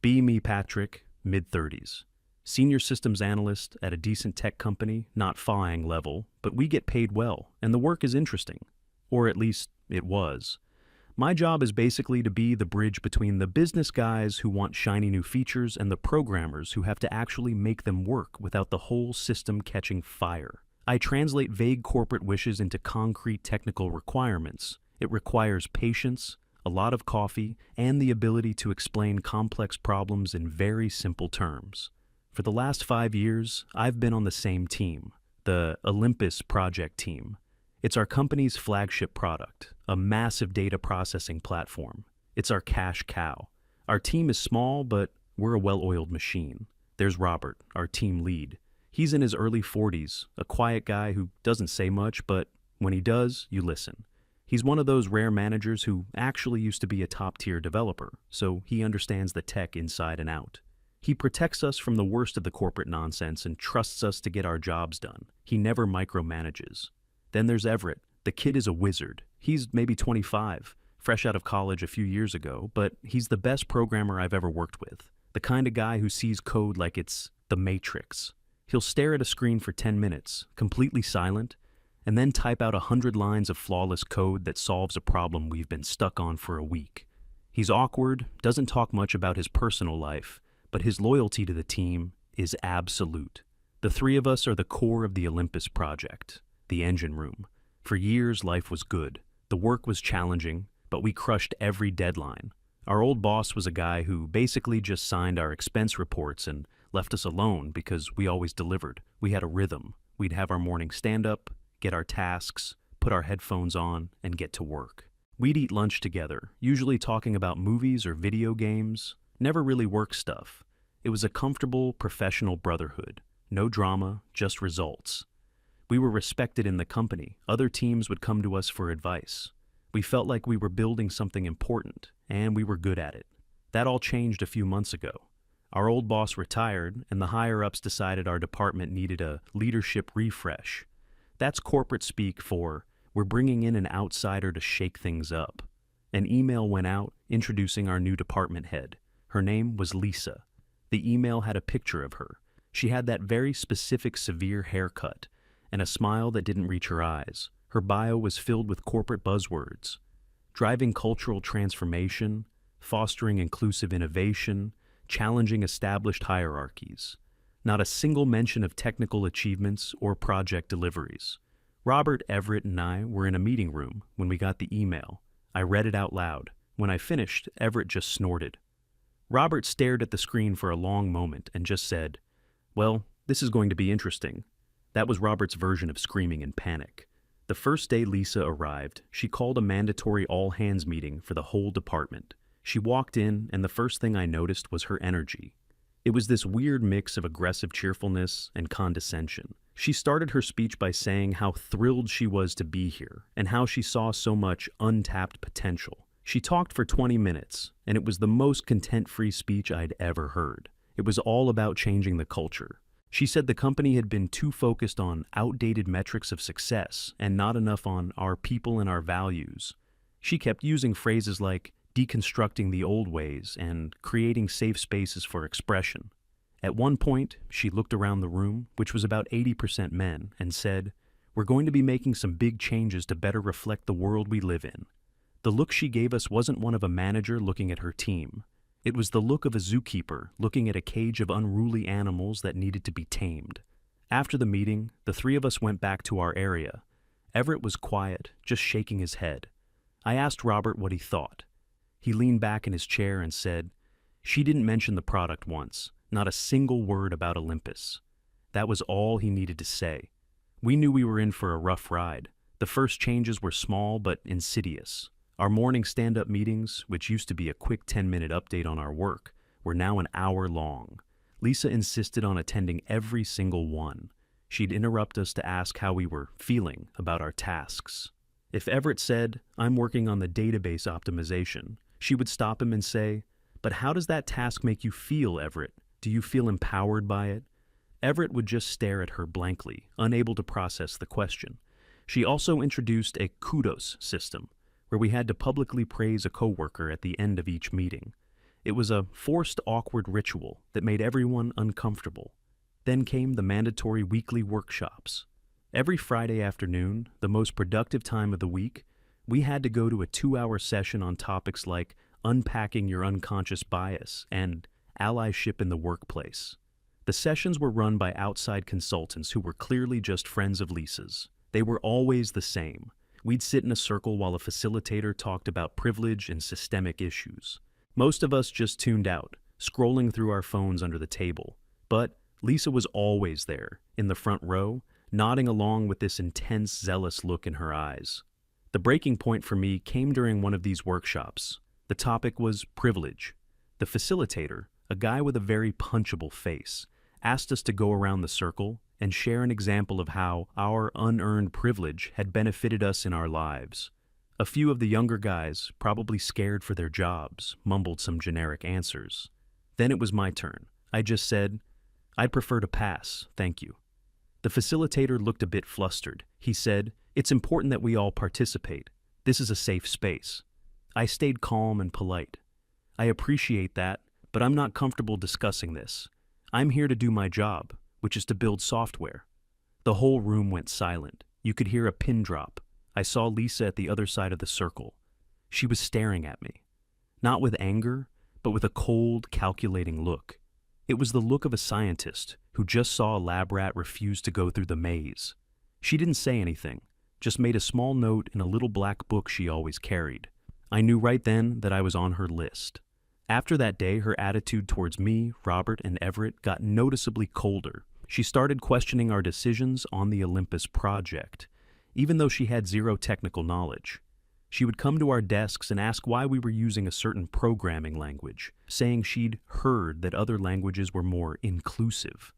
Be me, Patrick, mid-30s. Senior systems analyst at a decent tech company, not FAANG level, but we get paid well, and the work is interesting. Or at least, it was. My job is basically to be the bridge between the business guys who want shiny new features and the programmers who have to actually make them work without the whole system catching fire. I translate vague corporate wishes into concrete technical requirements. It requires patience, a lot of coffee, and the ability to explain complex problems in very simple terms. For the last 5 years, I've been on the same team, the Olympus project team. It's our company's flagship product, a massive data processing platform. It's our cash cow. Our team is small, but we're a well-oiled machine. There's Robert, our team lead. He's in his early 40s, a quiet guy who doesn't say much, but when he does, you listen. He's one of those rare managers who actually used to be a top-tier developer, so he understands the tech inside and out. He protects us from the worst of the corporate nonsense and trusts us to get our jobs done. He never micromanages. Then there's Everett. The kid is a wizard. He's maybe 25, fresh out of college a few years ago, but he's the best programmer I've ever worked with. The kind of guy who sees code like it's the Matrix. He'll stare at a screen for 10 minutes, completely silent, and then type out 100 lines of flawless code that solves a problem we've been stuck on for a week. He's awkward, doesn't talk much about his personal life, but his loyalty to the team is absolute. The three of us are the core of the Olympus project, the engine room. For years, life was good. The work was challenging, but we crushed every deadline. Our old boss was a guy who basically just signed our expense reports and left us alone because we always delivered. We had a rhythm. We'd have our morning stand-up, get our tasks, put our headphones on, and get to work. We'd eat lunch together, usually talking about movies or video games, never really work stuff. It was a comfortable, professional brotherhood. No drama, just results. We were respected in the company. Other teams would come to us for advice. We felt like we were building something important, and we were good at it. That all changed a few months ago. Our old boss retired, and the higher-ups decided our department needed a leadership refresh. That's corporate speak for, we're bringing in an outsider to shake things up. An email went out introducing our new department head. Her name was Lisa. The email had a picture of her. She had that very specific severe haircut and a smile that didn't reach her eyes. Her bio was filled with corporate buzzwords: driving cultural transformation, fostering inclusive innovation, challenging established hierarchies. Not a single mention of technical achievements or project deliveries. Robert, Everett, and I were in a meeting room when we got the email. I read it out loud. When I finished, Everett just snorted. Robert stared at the screen for a long moment and just said, "Well, this is going to be interesting." That was Robert's version of screaming in panic. The first day Lisa arrived, she called a mandatory all-hands meeting for the whole department. She walked in, and the first thing I noticed was her energy. It was this weird mix of aggressive cheerfulness and condescension. She started her speech by saying how thrilled she was to be here and how she saw so much untapped potential. She talked for 20 minutes, and it was the most content-free speech I'd ever heard. It was all about changing the culture. She said the company had been too focused on outdated metrics of success and not enough on our people and our values. She kept using phrases like deconstructing the old ways and creating safe spaces for expression. At one point, she looked around the room, which was about 80% men, and said, "We're going to be making some big changes to better reflect the world we live in." The look she gave us wasn't one of a manager looking at her team. It was the look of a zookeeper looking at a cage of unruly animals that needed to be tamed. After the meeting, the three of us went back to our area. Everett was quiet, just shaking his head. I asked Robert what he thought. He leaned back in his chair and said, "She didn't mention the product once, not a single word about Olympus." That was all he needed to say. We knew we were in for a rough ride. The first changes were small but insidious. Our morning stand-up meetings, which used to be a quick 10-minute update on our work, were now an hour long. Lisa insisted on attending every single one. She'd interrupt us to ask how we were feeling about our tasks. If Everett said, "I'm working on the database optimization," she would stop him and say, "But how does that task make you feel, Everett? Do you feel empowered by it?" Everett would just stare at her blankly, unable to process the question. She also introduced a kudos system, where we had to publicly praise a coworker at the end of each meeting. It was a forced, awkward ritual that made everyone uncomfortable. Then came the mandatory weekly workshops. Every Friday afternoon, the most productive time of the week, we had to go to a 2-hour session on topics like unpacking your unconscious bias and allyship in the workplace. The sessions were run by outside consultants who were clearly just friends of Lisa's. They were always the same. We'd sit in a circle while a facilitator talked about privilege and systemic issues. Most of us just tuned out, scrolling through our phones under the table. But Lisa was always there, in the front row, nodding along with this intense, zealous look in her eyes. The breaking point for me came during one of these workshops. The topic was privilege. The facilitator, a guy with a very punchable face, asked us to go around the circle and share an example of how our unearned privilege had benefited us in our lives. A few of the younger guys, probably scared for their jobs, mumbled some generic answers. Then it was my turn. I just said, "I'd prefer to pass, thank you." The facilitator looked a bit flustered. He said, "It's important that we all participate. This is a safe space." I stayed calm and polite. "I appreciate that, but I'm not comfortable discussing this. I'm here to do my job, which is to build software." The whole room went silent. You could hear a pin drop. I saw Lisa at the other side of the circle. She was staring at me. Not with anger, but with a cold, calculating look. It was the look of a scientist who just saw a lab rat refuse to go through the maze. She didn't say anything, just made a small note in a little black book she always carried. I knew right then that I was on her list. After that day, her attitude towards me, Robert, and Everett got noticeably colder. She started questioning our decisions on the Olympus project, even though she had zero technical knowledge. She would come to our desks and ask why we were using a certain programming language, saying she'd heard that other languages were more inclusive.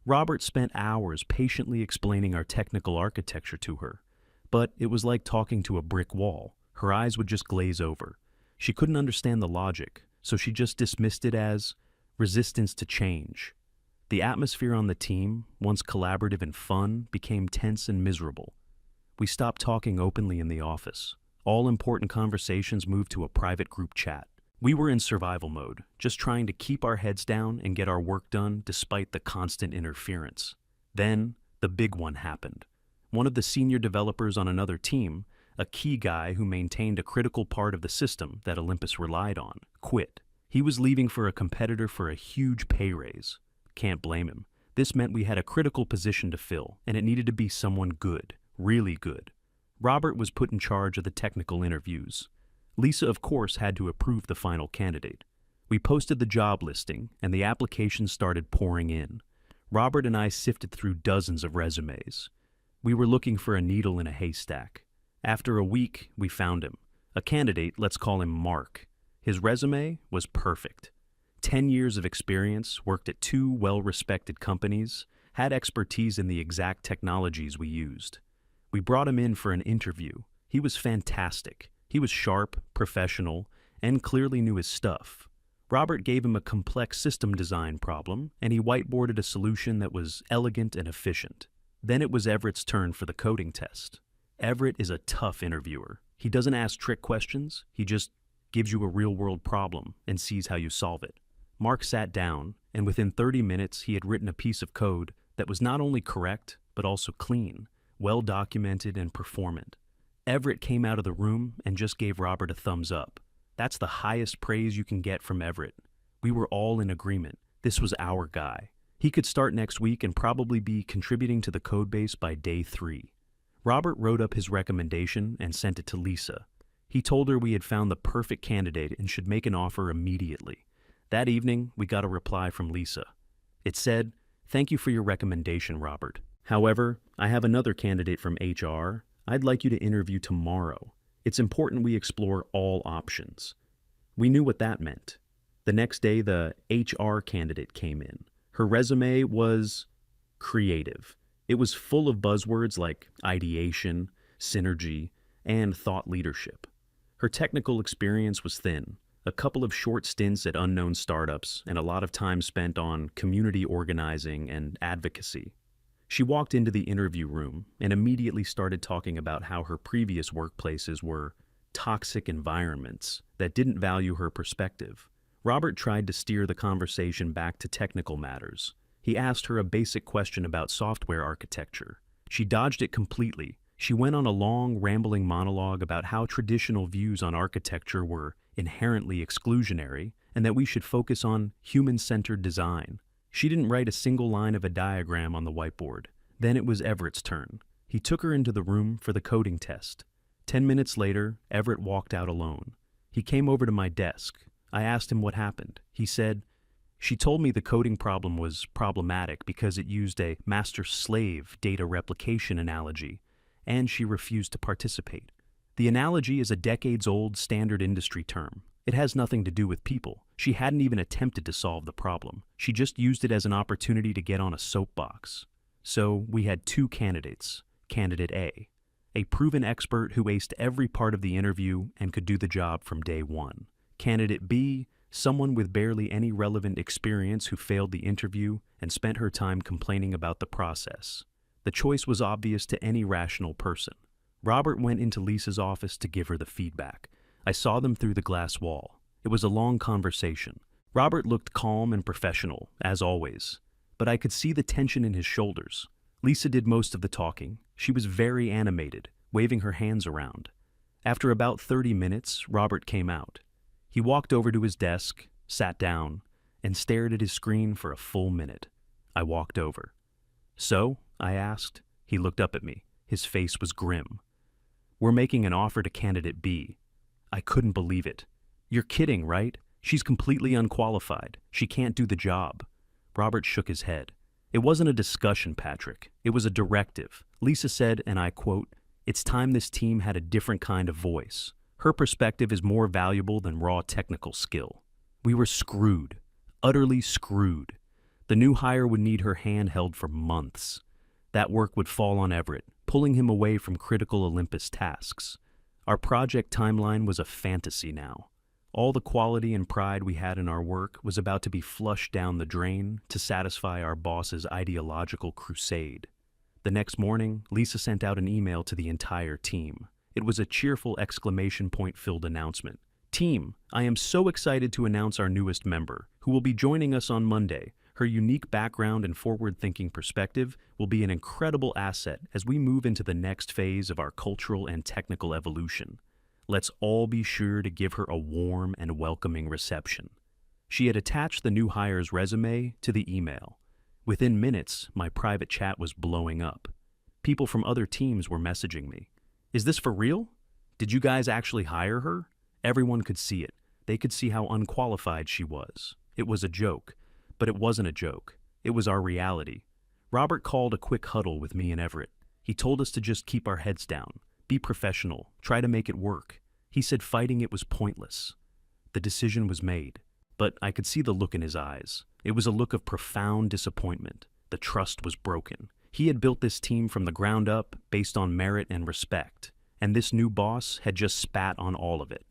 Robert spent hours patiently explaining our technical architecture to her, but it was like talking to a brick wall. Her eyes would just glaze over. She couldn't understand the logic, so she just dismissed it as resistance to change. The atmosphere on the team, once collaborative and fun, became tense and miserable. We stopped talking openly in the office. All important conversations moved to a private group chat. We were in survival mode, just trying to keep our heads down and get our work done despite the constant interference. Then, the big one happened. One of the senior developers on another team, a key guy who maintained a critical part of the system that Olympus relied on, quit. He was leaving for a competitor for a huge pay raise. Can't blame him. This meant we had a critical position to fill, and it needed to be someone good, really good. Robert was put in charge of the technical interviews. Lisa, of course, had to approve the final candidate. We posted the job listing, and the applications started pouring in. Robert and I sifted through dozens of resumes. We were looking for a needle in a haystack. After a week, we found him. A candidate, let's call him Mark. His resume was perfect. 10 years of experience, worked at 2 well-respected companies, had expertise in the exact technologies we used. We brought him in for an interview. He was fantastic. He was sharp, professional, and clearly knew his stuff. Robert gave him a complex system design problem, and he whiteboarded a solution that was elegant and efficient. Then it was Everett's turn for the coding test. Everett is a tough interviewer. He doesn't ask trick questions, he just gives you a real-world problem and sees how you solve it. Mark sat down, and within 30 minutes he had written a piece of code that was not only correct, but also clean, well-documented and performant. Everett came out of the room and just gave Robert a thumbs up. That's the highest praise you can get from Everett. We were all in agreement. This was our guy. He could start next week and probably be contributing to the codebase by day 3. Robert wrote up his recommendation and sent it to Lisa. He told her we had found the perfect candidate and should make an offer immediately. That evening, we got a reply from Lisa. It said, "Thank you for your recommendation, Robert. However, I have another candidate from HR. I'd like you to interview tomorrow. It's important we explore all options." We knew what that meant. The next day, the HR candidate came in. Her resume was creative. It was full of buzzwords like ideation, synergy, and thought leadership. Her technical experience was thin. A couple of short stints at unknown startups, and a lot of time spent on community organizing and advocacy. She walked into the interview room and immediately started talking about how her previous workplaces were toxic environments that didn't value her perspective. Robert tried to steer the conversation back to technical matters. He asked her a basic question about software architecture. She dodged it completely. She went on a long, rambling monologue about how traditional views on architecture were inherently exclusionary and that we should focus on human-centered design. She didn't write a single line of a diagram on the whiteboard. Then it was Everett's turn. He took her into the room for the coding test. 10 minutes later, Everett walked out alone. He came over to my desk. I asked him what happened. He said, "She told me the coding problem was problematic because it used a master-slave data replication analogy, and she refused to participate. The analogy is a decades-old standard industry term. It has nothing to do with people. She hadn't even attempted to solve the problem. She just used it as an opportunity to get on a soapbox." So we had two candidates. Candidate A proven expert who aced every part of the interview and could do the job from day one. Candidate B, someone with barely any relevant experience who failed the interview and spent her time complaining about the process. The choice was obvious to any rational person. Robert went into Lisa's office to give her the feedback. I saw them through the glass wall. It was a long conversation. Robert looked calm and professional, as always, but I could see the tension in his shoulders. Lisa did most of the talking. She was very animated, waving her hands around. After about 30 minutes, Robert came out. He walked over to his desk, sat down, and stared at his screen for a full minute. I walked over. "So?" I asked. He looked up at me. His face was grim. "We're making an offer to candidate B." I couldn't believe it. "You're kidding, right? She's completely unqualified. She can't do the job." Robert shook his head. "It wasn't a discussion, Patrick. It was a directive." Lisa said, and I quote, "It's time this team had a different kind of voice. Her perspective is more valuable than raw technical skill." We were screwed. Utterly screwed. The new hire would need her hand held for months. That work would fall on Everett, pulling him away from critical Olympus tasks. Our project timeline was a fantasy now. All the quality and pride we had in our work was about to be flushed down the drain to satisfy our boss's ideological crusade. The next morning, Lisa sent out an email to the entire team. It was a cheerful exclamation point-filled announcement. "Team, I am so excited to announce our newest member, who will be joining us on Monday. Her unique background and forward-thinking perspective will be an incredible asset as we move into the next phase of our cultural and technical evolution. Let's all be sure to give her a warm and welcoming reception." She had attached the new hire's resume to the email. Within minutes, my private chat was blowing up. People from other teams were messaging me. "Is this for real? Did you guys actually hire her?" Everyone could see it. They could see how unqualified she was. It was a joke, but it wasn't a joke. It was our reality. Robert called a quick huddle with me and Everett. He told us to just keep our heads down, be professional, try to make it work. He said fighting it was pointless. The decision was made, but I could see the look in his eyes. It was a look of profound disappointment. The trust was broken. He had built this team from the ground up based on merit and respect, and this new boss had just spat on all of it.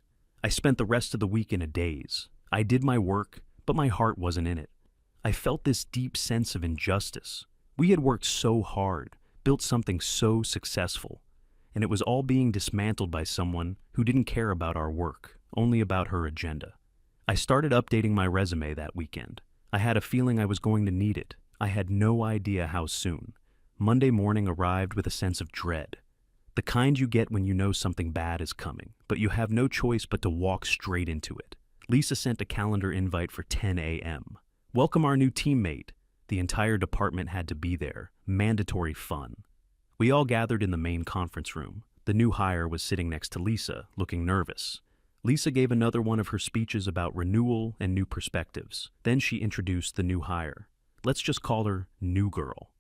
I spent the rest of the week in a daze. I did my work, but my heart wasn't in it. I felt this deep sense of injustice. We had worked so hard, built something so successful, and it was all being dismantled by someone who didn't care about our work, only about her agenda. I started updating my resume that weekend. I had a feeling I was going to need it. I had no idea how soon. Monday morning arrived with a sense of dread. The kind you get when you know something bad is coming, but you have no choice but to walk straight into it. Lisa sent a calendar invite for 10 a.m. "Welcome our new teammate." The entire department had to be there. Mandatory fun. We all gathered in the main conference room. The new hire was sitting next to Lisa, looking nervous. Lisa gave another one of her speeches about renewal and new perspectives. Then she introduced the new hire. Let's just call her New Girl.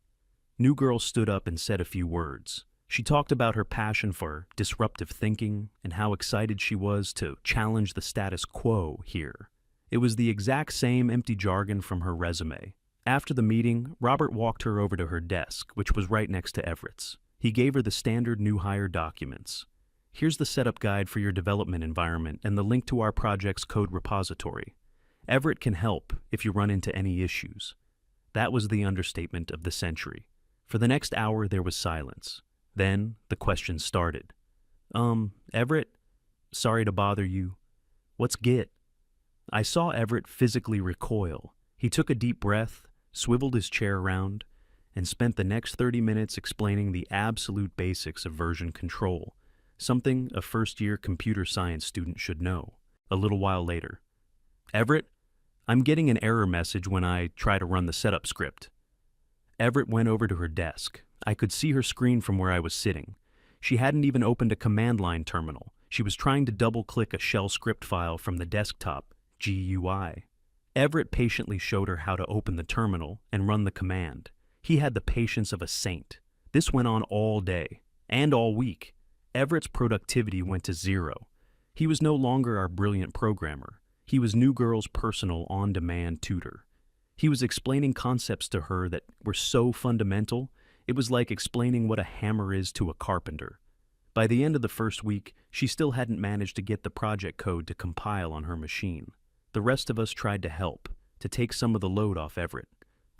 New Girl stood up and said a few words. She talked about her passion for disruptive thinking and how excited she was to challenge the status quo here. It was the exact same empty jargon from her resume. After the meeting, Robert walked her over to her desk, which was right next to Everett's. He gave her the standard new hire documents. "Here's the setup guide for your development environment and the link to our project's code repository. Everett can help if you run into any issues." That was the understatement of the century. For the next hour, there was silence. Then the questions started. Everett? Sorry to bother you. What's Git?" I saw Everett physically recoil. He took a deep breath, swiveled his chair around, and spent the next 30 minutes explaining the absolute basics of version control, something a first-year computer science student should know. A little while later, "Everett, I'm getting an error message when I try to run the setup script." Everett went over to her desk. I could see her screen from where I was sitting. She hadn't even opened a command line terminal. She was trying to double-click a shell script file from the desktop, GUI. Everett patiently showed her how to open the terminal and run the command. He had the patience of a saint. This went on all day, and all week. Everett's productivity went to zero. He was no longer our brilliant programmer. He was New Girl's personal on-demand tutor. He was explaining concepts to her that were so fundamental, it was like explaining what a hammer is to a carpenter. By the end of the first week, she still hadn't managed to get the project code to compile on her machine. The rest of us tried to help, to take some of the load off Everett.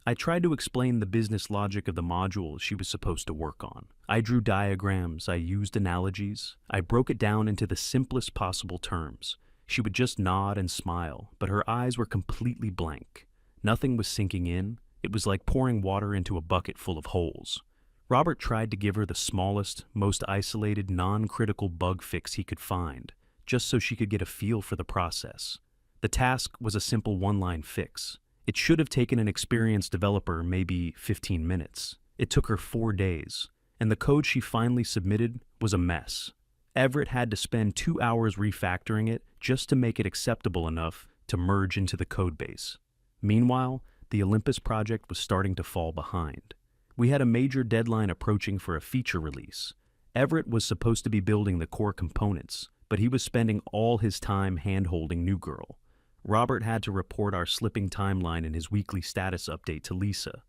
I tried to explain the business logic of the modules she was supposed to work on. I drew diagrams, I used analogies, I broke it down into the simplest possible terms. She would just nod and smile, but her eyes were completely blank. Nothing was sinking in. It was like pouring water into a bucket full of holes. Robert tried to give her the smallest, most isolated, non-critical bug fix he could find, just so she could get a feel for the process. The task was a simple one-line fix. It should have taken an experienced developer maybe 15 minutes. It took her 4 days, and the code she finally submitted was a mess. Everett had to spend 2 hours refactoring it just to make it acceptable enough to merge into the codebase. Meanwhile, the Olympus project was starting to fall behind. We had a major deadline approaching for a feature release. Everett was supposed to be building the core components, but he was spending all his time hand-holding New Girl. Robert had to report our slipping timeline in his weekly status update to Lisa.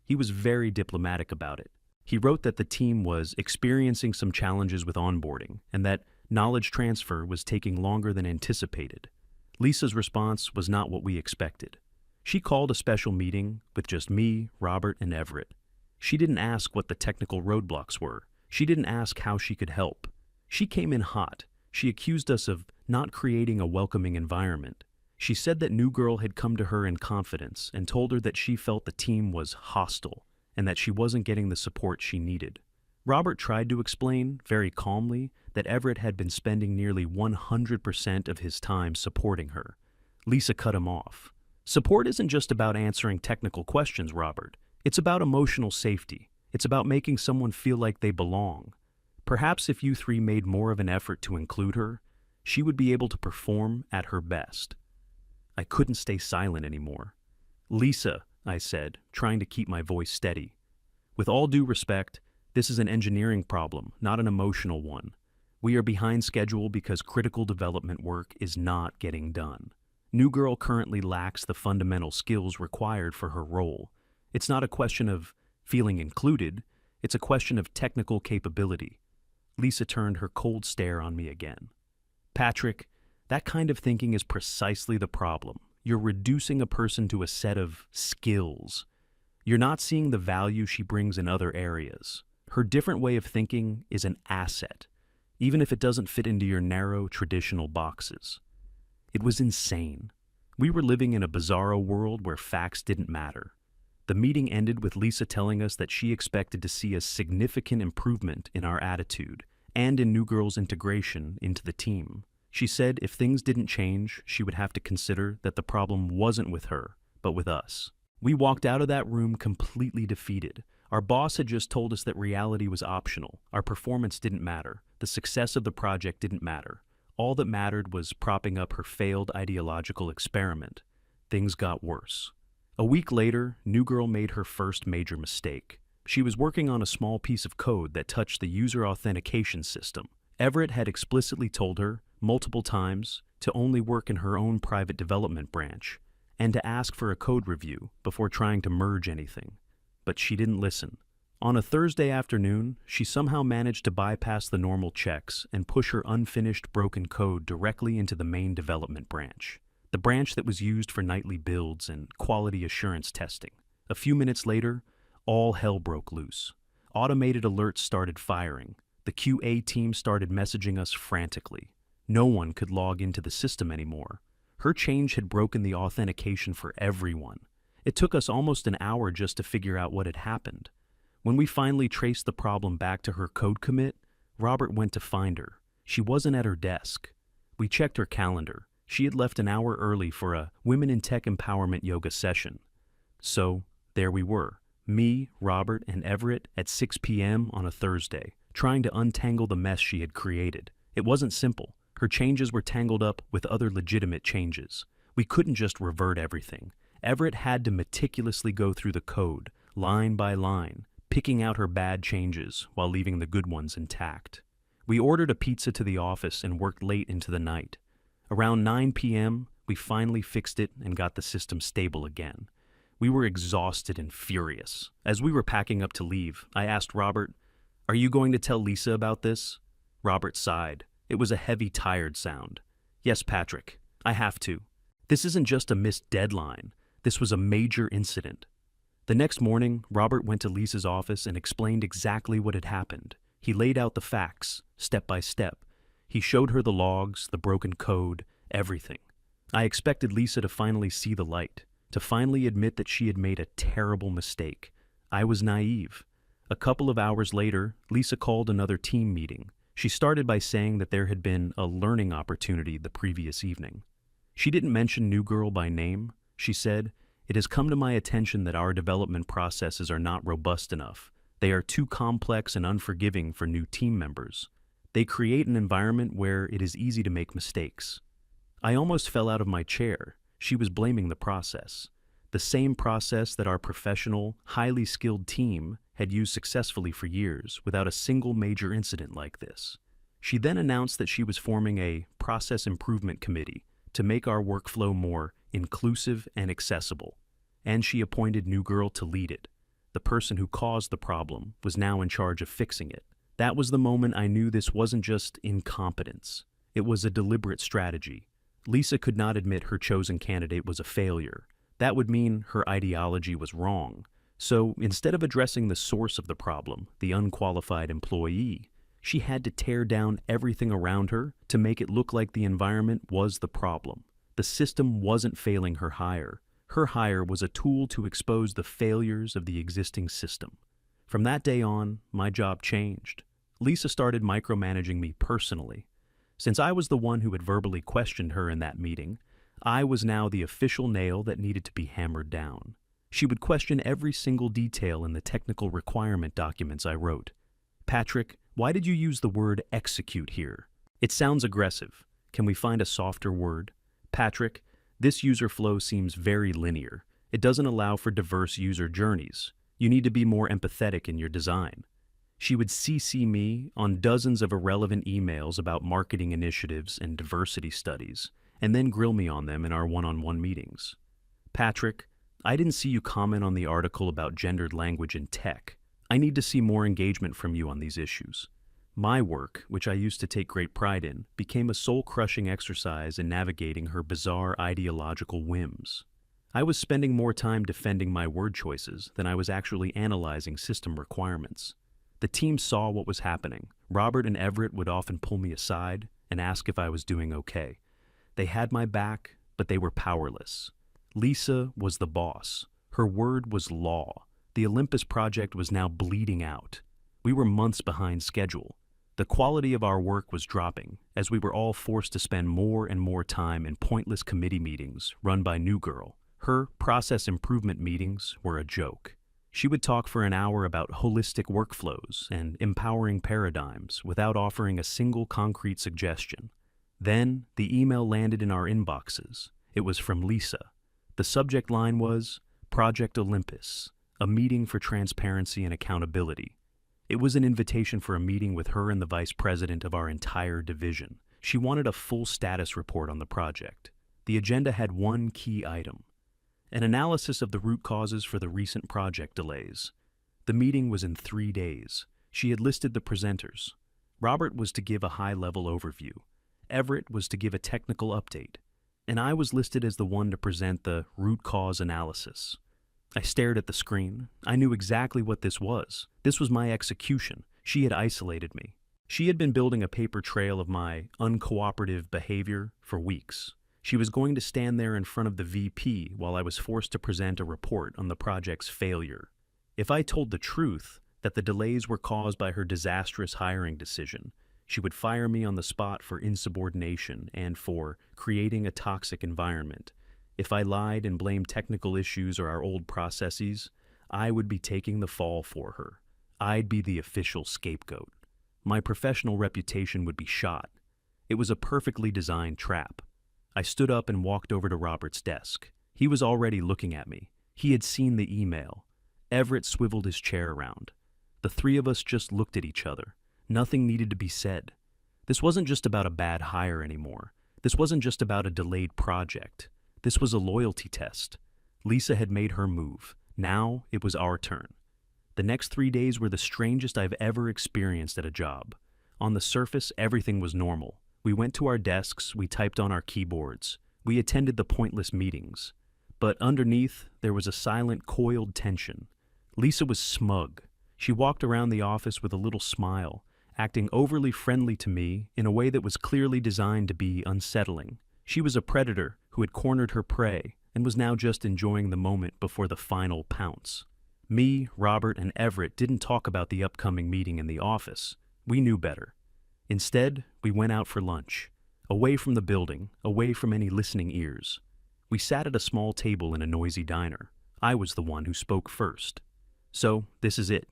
He was very diplomatic about it. He wrote that the team was experiencing some challenges with onboarding and that knowledge transfer was taking longer than anticipated. Lisa's response was not what we expected. She called a special meeting with just me, Robert, and Everett. She didn't ask what the technical roadblocks were. She didn't ask how she could help. She came in hot. She accused us of not creating a welcoming environment. She said that New Girl had come to her in confidence and told her that she felt the team was hostile and that she wasn't getting the support she needed. Robert tried to explain, very calmly, that Everett had been spending nearly 100% of his time supporting her. Lisa cut him off. "Support isn't just about answering technical questions, Robert. It's about emotional safety. It's about making someone feel like they belong. Perhaps if you three made more of an effort to include her, she would be able to perform at her best." I couldn't stay silent anymore. "Lisa," I said, trying to keep my voice steady. "With all due respect, this is an engineering problem, not an emotional one. We are behind schedule because critical development work is not getting done. New Girl currently lacks the fundamental skills required for her role. It's not a question of feeling included, it's a question of technical capability." Lisa turned her cold stare on me again. "Patrick, that kind of thinking is precisely the problem. You're reducing a person to a set of skills. You're not seeing the value she brings in other areas. Her different way of thinking is an asset, even if it doesn't fit into your narrow, traditional boxes." It was insane. We were living in a bizarro world where facts didn't matter. The meeting ended with Lisa telling us that she expected to see a significant improvement in our attitude and in New Girl's integration into the team. She said if things didn't change, she would have to consider that the problem wasn't with her, but with us. We walked out of that room completely defeated. Our boss had just told us that reality was optional. Our performance didn't matter. The success of the project didn't matter. All that mattered was propping up her failed ideological experiment. Things got worse. A week later, New Girl made her first major mistake. She was working on a small piece of code that touched the user authentication system. Everett had explicitly told her, multiple times, to only work in her own private development branch, and to ask for a code review before trying to merge anything. But she didn't listen. On a Thursday afternoon, she somehow managed to bypass the normal checks and push her unfinished broken code directly into the main development branch, the branch that was used for nightly builds and quality assurance testing. A few minutes later, all hell broke loose. Automated alerts started firing. The QA team started messaging us frantically. No one could log into the system anymore. Her change had broken the authentication for everyone. It took us almost an hour just to figure out what had happened. When we finally traced the problem back to her code commit, Robert went to find her. She wasn't at her desk. We checked her calendar. She had left an hour early for a Women in Tech Empowerment yoga session. So, there we were, me, Robert, and Everett at 6 p.m. on a Thursday, trying to untangle the mess she had created. It wasn't simple. Her changes were tangled up with other legitimate changes. We couldn't just revert everything. Everett had to meticulously go through the code, line by line, picking out her bad changes while leaving the good ones intact. We ordered a pizza to the office and worked late into the night. Around 9 p.m., we finally fixed it and got the system stable again. We were exhausted and furious. As we were packing up to leave, I asked Robert, "Are you going to tell Lisa about this?" Robert sighed. It was a heavy, tired sound. "Yes, Patrick, I have to. This isn't just a missed deadline. This was a major incident." The next morning, Robert went to Lisa's office and explained exactly what had happened. He laid out the facts, step by step. He showed her the logs, the broken code, everything. I expected Lisa to finally see the light, to finally admit that she had made a terrible mistake. I was naive. A couple of hours later, Lisa called another team meeting. She started by saying that there had been a learning opportunity the previous evening. She didn't mention New Girl by name. She said, "It has come to my attention that our development processes are not robust enough. They are too complex and unforgiving for new team members. They create an environment where it is easy to make mistakes." I almost fell out of my chair. She was blaming the process. The same process that our professional, highly skilled team had used successfully for years without a single major incident like this. She then announced that she was forming a process improvement committee to make our workflow more inclusive and accessible. And she appointed New Girl to lead it. The person who caused the problem was now in charge of fixing it. That was the moment I knew this wasn't just incompetence. It was a deliberate strategy. Lisa could not admit her chosen candidate was a failure. That would mean her ideology was wrong. So instead of addressing the source of the problem, the unqualified employee, she had to tear down everything around her to make it look like the environment was the problem. The system wasn't failing her hire. Her hire was a tool to expose the failures of the existing system. From that day on, my job changed. Lisa started micromanaging me personally. Since I was the one who had verbally questioned her in that meeting, I was now the official nail that needed to be hammered down. She would question every single detail in the technical requirement documents I wrote. "Patrick, why did you use the word execute here? It sounds aggressive. Can we find a softer word? Patrick, this user flow seems very linear. It doesn't allow for diverse user journeys. You need to be more empathetic in your design." She would CC me on dozens of irrelevant emails about marketing initiatives and diversity studies, and then grill me on them in our one-on-one meetings. "Patrick, I didn't see you comment on the article about gendered language in tech. I need to see more engagement from you on these issues." My work, which I used to take great pride in, became a soul-crushing exercise in navigating her bizarre ideological whims. I was spending more time defending my word choices than I was actually analyzing system requirements. The team saw what was happening. Robert and Everett would often pull me aside and ask if I was doing okay. They had my back, but they were powerless. Lisa was the boss. Her word was law. The Olympus project was now bleeding out. We were months behind schedule. The quality of our work was dropping, as we were all forced to spend more and more time in pointless committee meetings run by New Girl. Her process improvement meetings were a joke. She would talk for an hour about holistic workflows and empowering paradigms without offering a single concrete suggestion. Then, the email landed in our inboxes. It was from Lisa. The subject line was, "Project Olympus, a meeting for transparency and accountability." It was an invitation for a meeting with her and the vice president of our entire division. She wanted a full status report on the project. The agenda had one key item: an analysis of the root causes for the recent project delays. The meeting was in 3 days. She had listed the presenters. Robert was to give a high-level overview. Everett was to give a technical update. And I was listed as the one to present the root cause analysis. I stared at the screen. I knew exactly what this was. This was my execution. She had isolated me. She had been building a paper trail of my uncooperative behavior for weeks. She was going to stand there in front of the VP while I was forced to present a report on the project's failure. If I told the truth, that the delays were caused by her disastrous hiring decision, she would fire me on the spot for insubordination and for creating a toxic environment. If I lied and blamed technical issues or our old processes, I would be taking the fall for her. I'd be the official scapegoat. My professional reputation would be shot. It was a perfectly designed trap. I stood up and walked over to Robert's desk. He was already looking at me. He had seen the email. Everett swiveled his chair around. The three of us just looked at each other. Nothing needed to be said. This wasn't just about a bad hire anymore. This wasn't just about a delayed project. This was a loyalty test. Lisa had made her move. Now it was our turn. The next 3 days were the strangest I've ever experienced at a job. On the surface, everything was normal. We went to our desks, we typed on our keyboards, we attended the pointless meetings. But underneath, there was a silent, coiled tension. Lisa was smug. She walked around the office with a little smile, acting overly friendly to me in a way that was clearly designed to be unsettling. She was a predator who had cornered her prey and was now just enjoying the moment before the final pounce. Me, Robert, and Everett didn't talk about the upcoming meeting in the office. We knew better. Instead, we went out for lunch, away from the building, away from any listening ears. We sat at a small table in a noisy diner. I was the one who spoke first. So, this is it.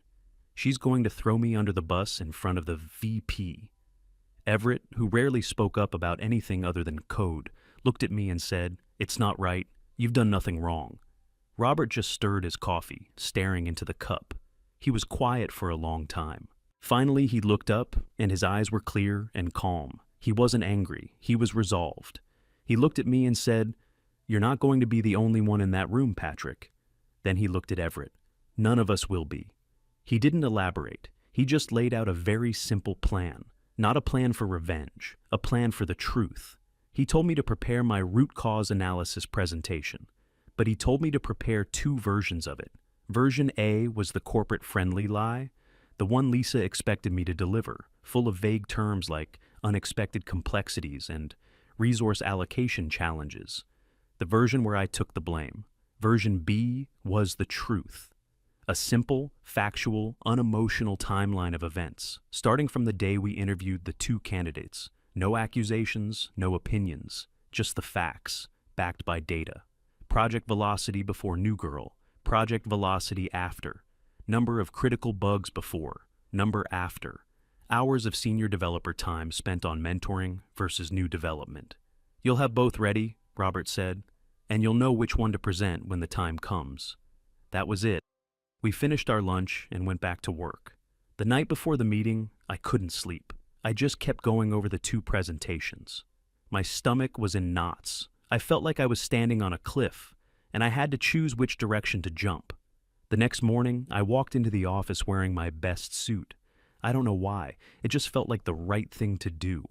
She's going to throw me under the bus in front of the VP. Everett, who rarely spoke up about anything other than code, looked at me and said, "It's not right. You've done nothing wrong." Robert just stirred his coffee, staring into the cup. He was quiet for a long time. Finally, he looked up, and his eyes were clear and calm. He wasn't angry. He was resolved. He looked at me and said, "You're not going to be the only one in that room, Patrick." Then he looked at Everett. "None of us will be." He didn't elaborate. He just laid out a very simple plan. Not a plan for revenge, a plan for the truth. He told me to prepare my root cause analysis presentation. But he told me to prepare 2 versions of it. Version A was the corporate-friendly lie, the one Lisa expected me to deliver, full of vague terms like unexpected complexities and resource allocation challenges. The version where I took the blame. Version B was the truth. A simple, factual, unemotional timeline of events, starting from the day we interviewed the 2 candidates. No accusations, no opinions, just the facts, backed by data. Project velocity before new girl, project velocity after, number of critical bugs before, number after, hours of senior developer time spent on mentoring versus new development. "You'll have both ready," Robert said, "and you'll know which one to present when the time comes." That was it. We finished our lunch and went back to work. The night before the meeting, I couldn't sleep. I just kept going over the 2 presentations. My stomach was in knots. I felt like I was standing on a cliff, and I had to choose which direction to jump. The next morning, I walked into the office wearing my best suit. I don't know why, it just felt like the right thing to do.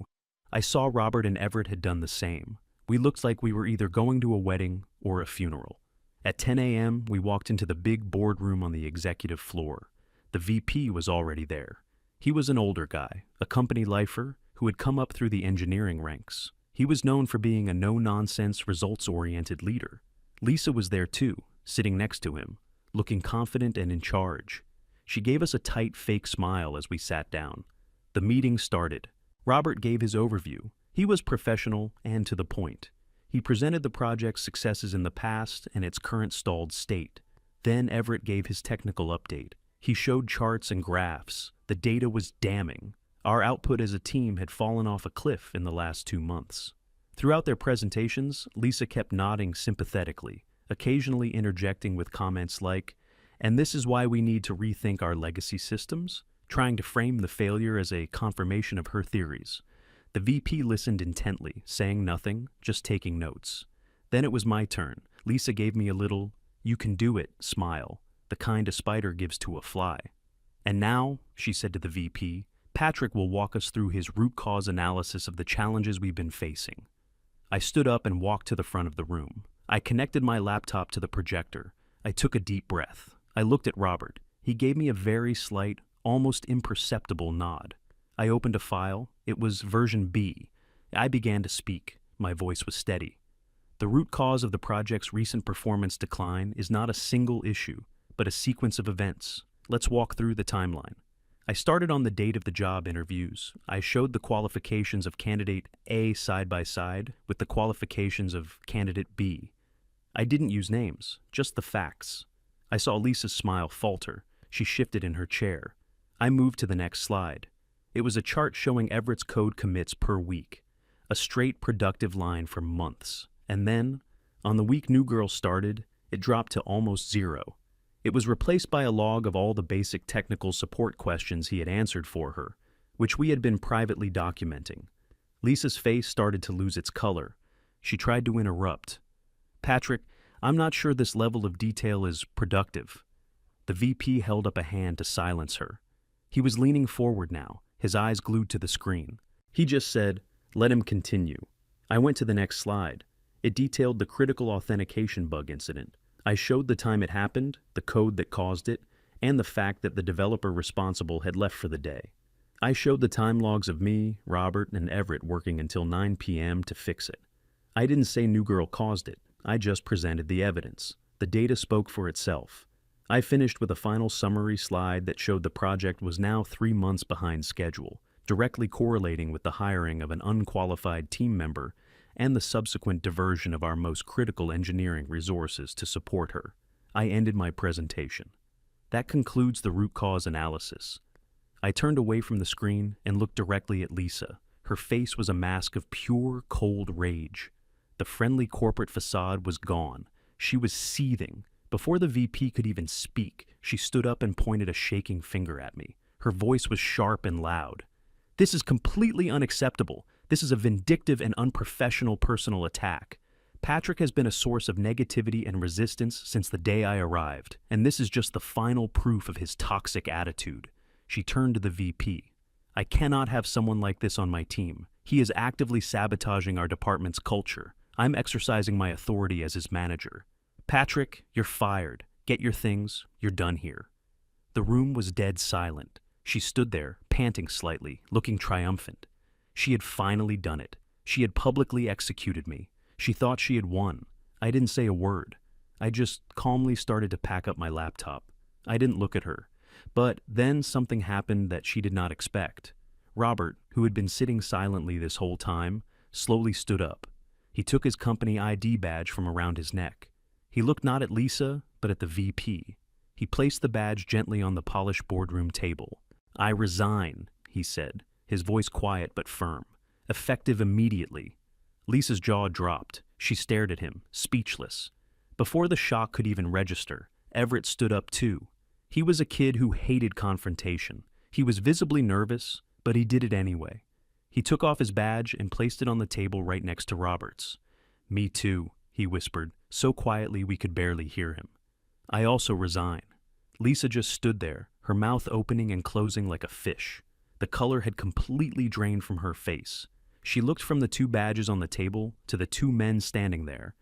I saw Robert and Everett had done the same. We looked like we were either going to a wedding or a funeral. At 10 a.m., we walked into the big boardroom on the executive floor. The VP was already there. He was an older guy, a company lifer who had come up through the engineering ranks. He was known for being a no-nonsense, results-oriented leader. Lisa was there too, sitting next to him, looking confident and in charge. She gave us a tight, fake smile as we sat down. The meeting started. Robert gave his overview. He was professional and to the point. He presented the project's successes in the past and its current stalled state. Then Everett gave his technical update. He showed charts and graphs. The data was damning. Our output as a team had fallen off a cliff in the last 2 months. Throughout their presentations, Lisa kept nodding sympathetically, occasionally interjecting with comments like, "And this is why we need to rethink our legacy systems," trying to frame the failure as a confirmation of her theories. The VP listened intently, saying nothing, just taking notes. Then it was my turn. Lisa gave me a little, "You can do it," smile, the kind a spider gives to a fly. "And now," she said to the VP, "Patrick will walk us through his root cause analysis of the challenges we've been facing." I stood up and walked to the front of the room. I connected my laptop to the projector. I took a deep breath. I looked at Robert. He gave me a very slight, almost imperceptible nod. I opened a file. It was version B. I began to speak. My voice was steady. The root cause of the project's recent performance decline is not a single issue, but a sequence of events. Let's walk through the timeline. I started on the date of the job interviews. I showed the qualifications of candidate A side by side with the qualifications of candidate B. I didn't use names, just the facts. I saw Lisa's smile falter. She shifted in her chair. I moved to the next slide. It was a chart showing Everett's code commits per week, a straight productive line for months. And then, on the week New Girl started, it dropped to almost zero. It was replaced by a log of all the basic technical support questions he had answered for her, which we had been privately documenting. Lisa's face started to lose its color. She tried to interrupt. "Patrick, I'm not sure this level of detail is productive." The VP held up a hand to silence her. He was leaning forward now, his eyes glued to the screen. He just said, "Let him continue." I went to the next slide. It detailed the critical authentication bug incident. I showed the time it happened, the code that caused it, and the fact that the developer responsible had left for the day. I showed the time logs of me, Robert, and Everett working until 9 p.m. to fix it. I didn't say New Girl caused it. I just presented the evidence. The data spoke for itself. I finished with a final summary slide that showed the project was now 3 months behind schedule, directly correlating with the hiring of an unqualified team member and the subsequent diversion of our most critical engineering resources to support her. I ended my presentation. That concludes the root cause analysis. I turned away from the screen and looked directly at Lisa. Her face was a mask of pure, cold rage. The friendly corporate facade was gone. She was seething. Before the VP could even speak, she stood up and pointed a shaking finger at me. Her voice was sharp and loud. "This is completely unacceptable. This is a vindictive and unprofessional personal attack. Patrick has been a source of negativity and resistance since the day I arrived, and this is just the final proof of his toxic attitude." She turned to the VP. "I cannot have someone like this on my team. He is actively sabotaging our department's culture. I'm exercising my authority as his manager. Patrick, you're fired. Get your things. You're done here." The room was dead silent. She stood there, panting slightly, looking triumphant. She had finally done it. She had publicly executed me. She thought she had won. I didn't say a word. I just calmly started to pack up my laptop. I didn't look at her. But then something happened that she did not expect. Robert, who had been sitting silently this whole time, slowly stood up. He took his company ID badge from around his neck. He looked not at Lisa, but at the VP. He placed the badge gently on the polished boardroom table. "I resign," he said, his voice quiet but firm. "Effective immediately." Lisa's jaw dropped. She stared at him, speechless. Before the shock could even register, Everett stood up too. He was a kid who hated confrontation. He was visibly nervous, but he did it anyway. He took off his badge and placed it on the table right next to Robert's. "Me too," he whispered, so quietly we could barely hear him. "I also resign." Lisa just stood there, her mouth opening and closing like a fish. The color had completely drained from her face. She looked from the 2 badges on the table to the 2 men standing there,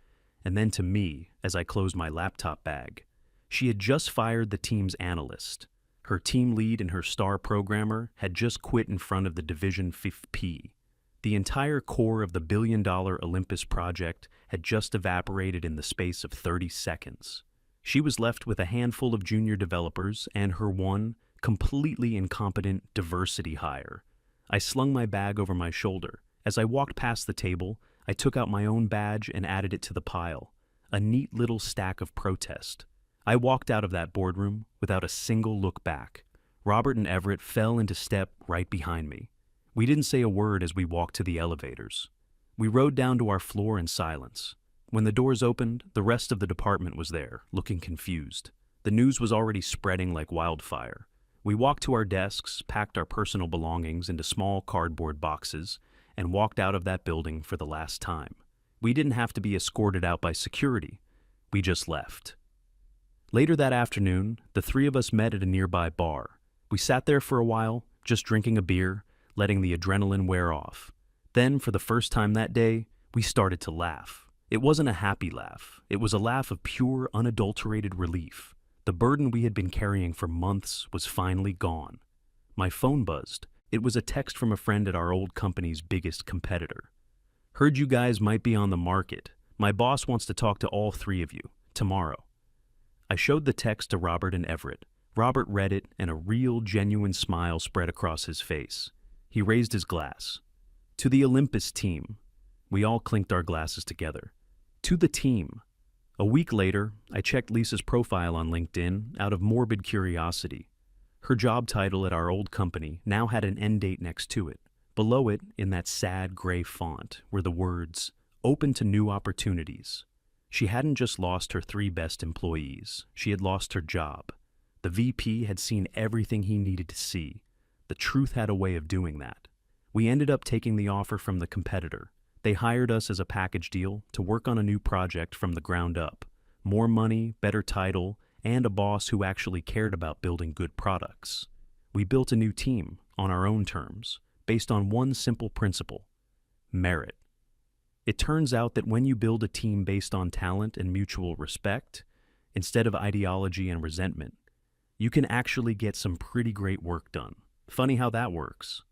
and then to me as I closed my laptop bag. She had just fired the team's analyst. Her team lead and her star programmer had just quit in front of the Division 5P. The entire core of the billion-dollar Olympus project had just evaporated in the space of 30 seconds. She was left with a handful of junior developers and her one, completely incompetent diversity hire. I slung my bag over my shoulder. As I walked past the table, I took out my own badge and added it to the pile, a neat little stack of protest. I walked out of that boardroom without a single look back. Robert and Everett fell into step right behind me. We didn't say a word as we walked to the elevators. We rode down to our floor in silence. When the doors opened, the rest of the department was there, looking confused. The news was already spreading like wildfire. We walked to our desks, packed our personal belongings into small cardboard boxes, and walked out of that building for the last time. We didn't have to be escorted out by security. We just left. Later that afternoon, the 3 of us met at a nearby bar. We sat there for a while, just drinking a beer, letting the adrenaline wear off. Then, for the first time that day, we started to laugh. It wasn't a happy laugh. It was a laugh of pure, unadulterated relief. The burden we had been carrying for months was finally gone. My phone buzzed. It was a text from a friend at our old company's biggest competitor. "Heard you guys might be on the market. My boss wants to talk to all three of you, tomorrow. I showed the text to Robert and Everett. Robert read it, and a real, genuine smile spread across his face. He raised his glass. To the Olympus team. We all clinked our glasses together. To the team. A week later, I checked Lisa's profile on LinkedIn out of morbid curiosity. Her job title at our old company now had an end date next to it. Below it, in that sad gray font, were the words, "Open to new opportunities." She hadn't just lost her 3 best employees. She had lost her job. The VP had seen everything he needed to see. The truth had a way of doing that. We ended up taking the offer from the competitor. They hired us as a package deal to work on a new project from the ground up. More money, better title, and a boss who actually cared about building good products. We built a new team on our own terms, based on one simple principle: merit. It turns out that when you build a team based on talent and mutual respect, instead of ideology and resentment, you can actually get some pretty great work done. Funny how that works.